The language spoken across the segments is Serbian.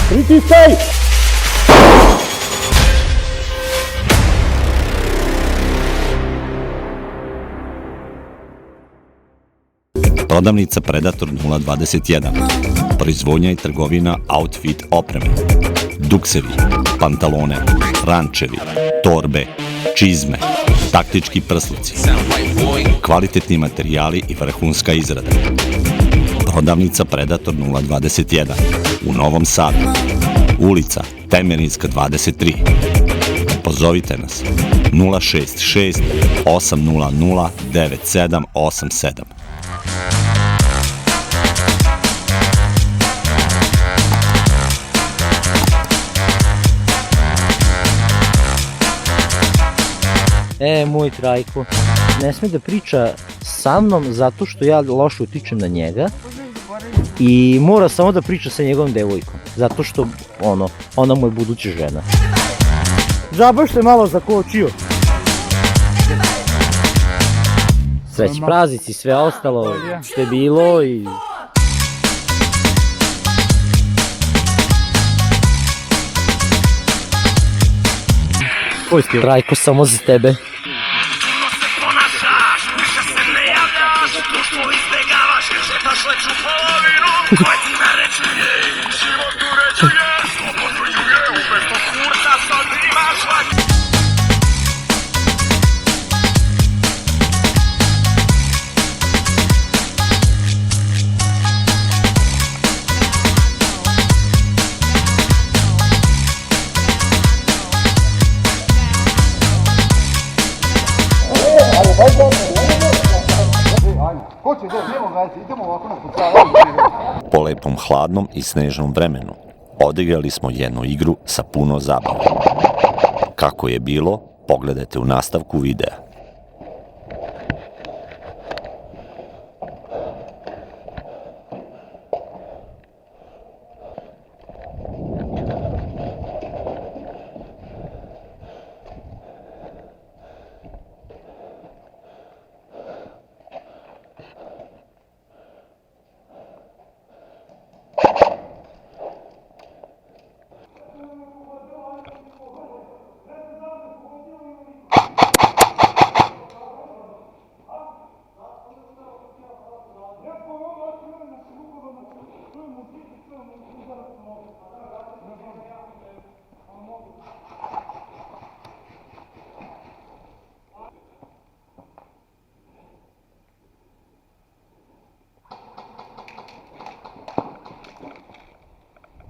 Pritistaj! Prodavnica Predator 021. Proizvodnja i trgovina outfit opreme. Duksevi, pantalone, rančevi, torbe, čizme, taktički prsluci, kvalitetni materijali i vrhunska izrada. Prodavnica Predator 021 u Novom Sadu, ulica Temerinska 23. Pozovite nas 066 800 9787. Moj Trajko, ne sme da priča sa mnom zato što ja loše utičem na njega i mora samo da priča sa njegovom devojkom, zato što ona mu je buduća žena. Žabaš te malo zakočio. Sreći praznici, sve ostalo što je bilo i... Koji ste? Trajko, samo za tebe. Po lepom hladnom i snežnom vremenu odigrali smo jednu igru sa puno zabave. Kako je bilo, pogledajte u nastavku videa.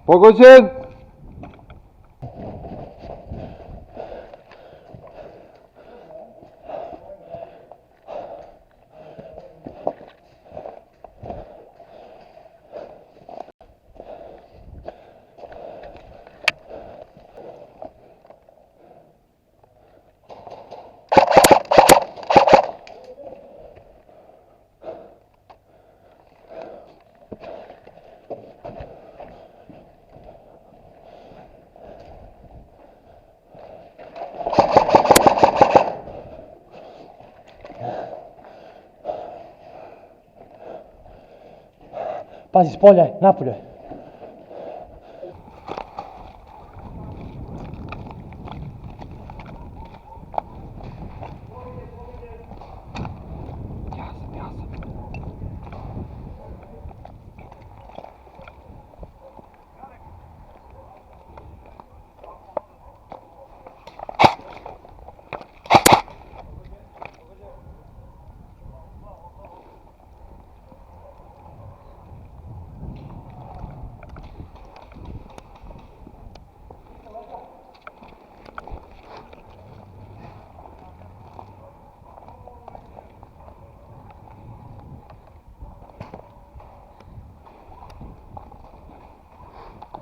Pogođen! Pazi, s polja je, napolje je.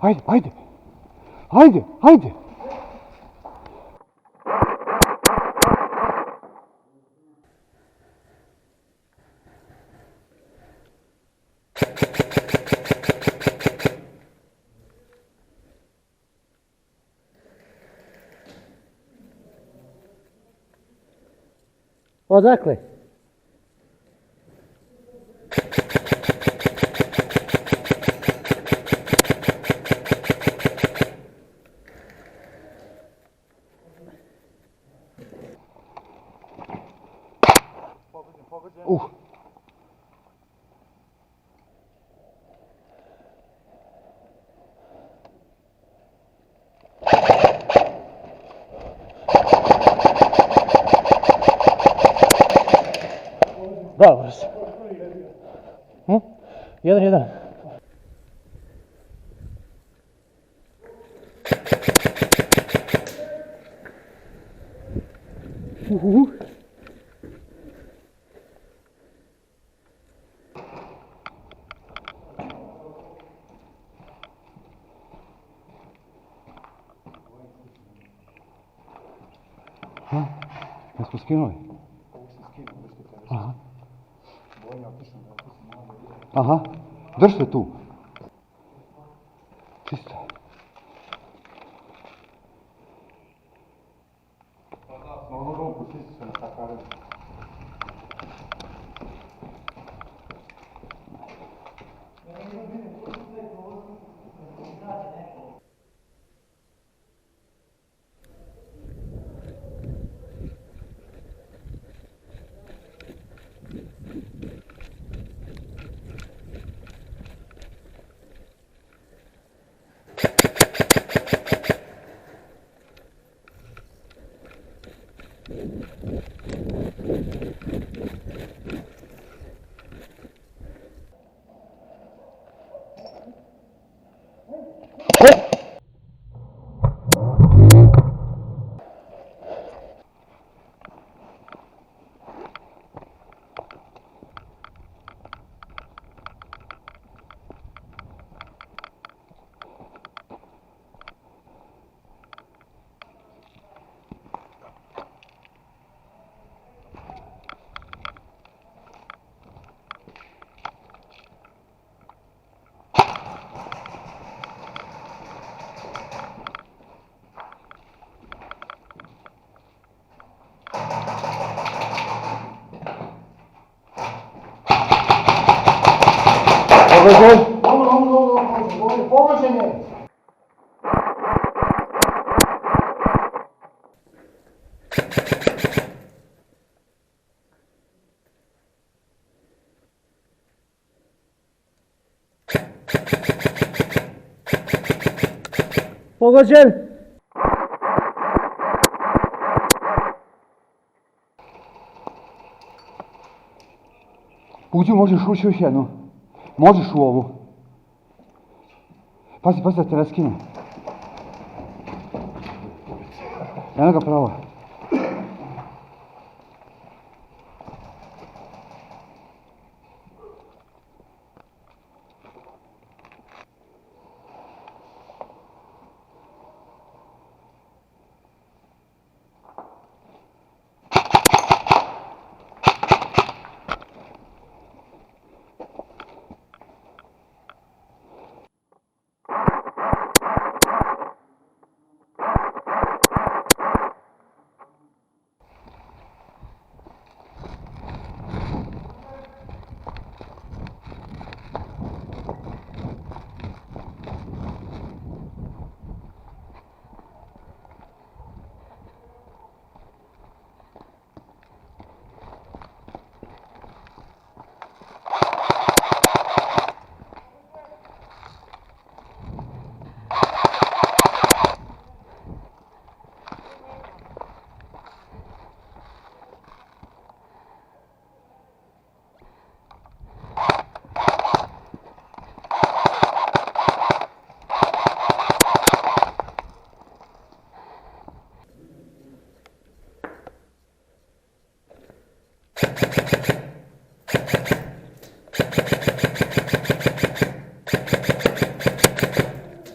Ajde, ajde! Ajde, ajde! Odakle? Dobro se. 1-1. Jesmo skinuli? Aha. Aha, držite tu. Čisto. Pogođen je! Pogođen! Uđi, možeš ući još jednu. Možeš u ovu. Pazi da te ne skine. Eno ga pravo.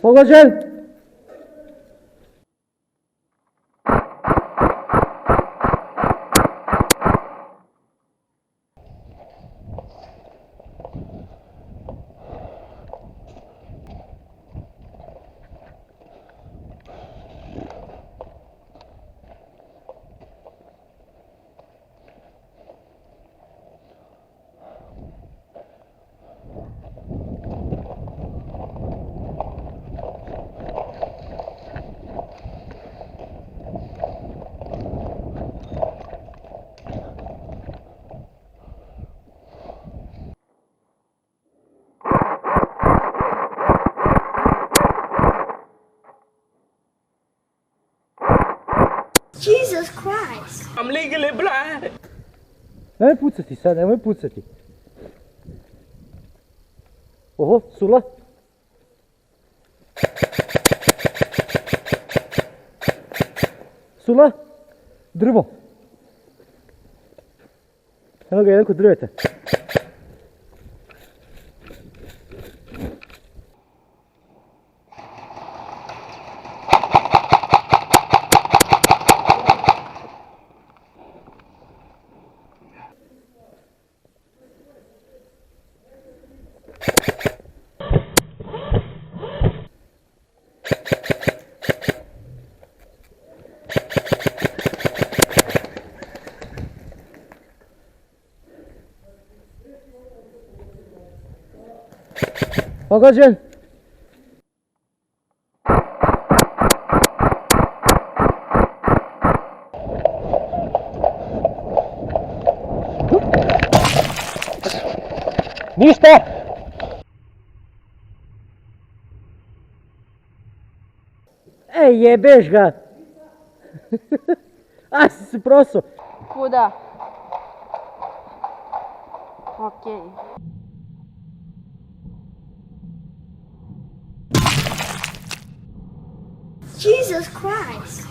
Pogođen! Jesus Christ. Nemoj pucati sad, nemoj pucati. Oho, Sula. Sula, drvo. Evo ga, jedan kod drveta. Pogođen! Ništa! Ej, jebeš ga! A, si se proso! Kuda? Okej. Jesus Christ.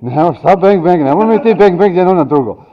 Ne, šta bang bang, nemoj mi ti bang bang jedno na drugo.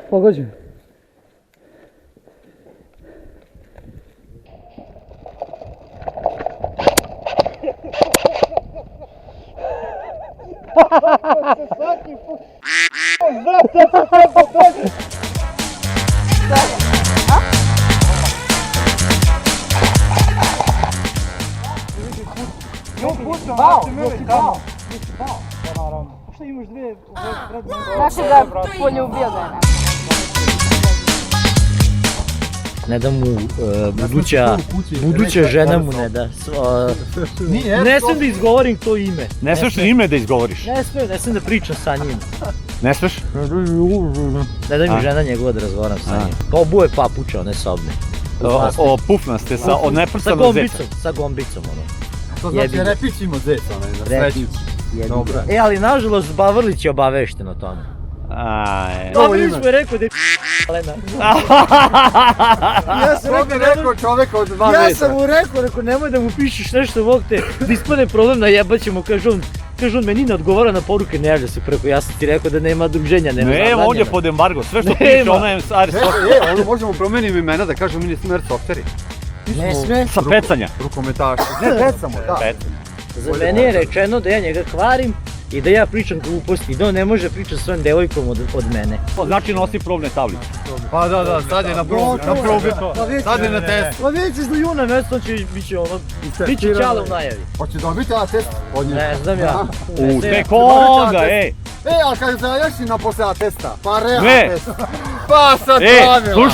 Pogođen. Znači da je poljubio ga je. Ne da mu buduća žena mu ne da. Ne smijem da izgovorim to ime. Ne smiješ ni ime da izgovoriš. Ne smijem da pričam sa njim. Ne smiješ? Ne da mi žena njegova da razgovaram sa njim. Kao buje papuča, one sobne. O pufnaste sa Sa neprstanom zeca. gombicom, sa gombicom ono. To znači repić ima zec, onaj, na sreću. Dobro. E, ali nažalost Bavrlić je obavešten o tome. Bavrlić mu je rekao da je Lena. Ja sam rekao čoveka od 2 metra. Ja sam mu rekao, nemoj da mu pišeš nešto, Bog te, da ispane problem, najebaćemo, kaže on, meni ne odgovara na poruke, ne javlja se preko, ja sam ti rekao da nema druženja, nema zabranjeno. Ne, on je pod embargo, sve što piše, ona je Air Software. Ono možemo promeniti imena da kažemo mi nismo Air Software. Ne sme. Sa pecanja. Rukometaši. Ne, pecamo, da. Za mene je rečeno da ja njega kvarim i da ja pričam gluposti i da on ne može pričati svojom devojkom od mene. Znači nosi probne tablice. Pa da, sad je na probi to. Sad je na testu. Pa vidjet ćeš do juna mjeseca, biće ono, biće čale u najavi. Hoće dobiti na test od njega. Ne znam ja. Tek onda, ej. Ali kad zajaš si na posljedna testa, pa rea Ne. test. Pa sad Ej, pravila.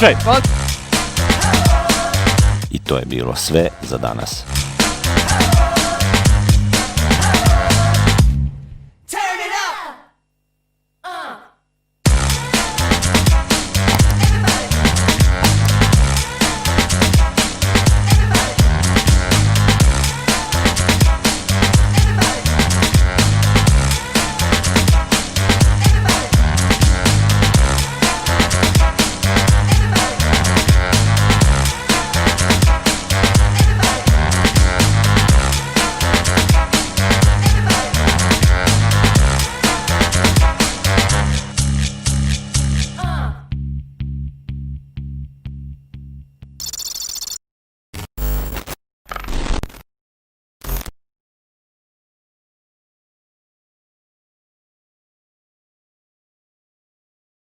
I to je bilo sve za danas.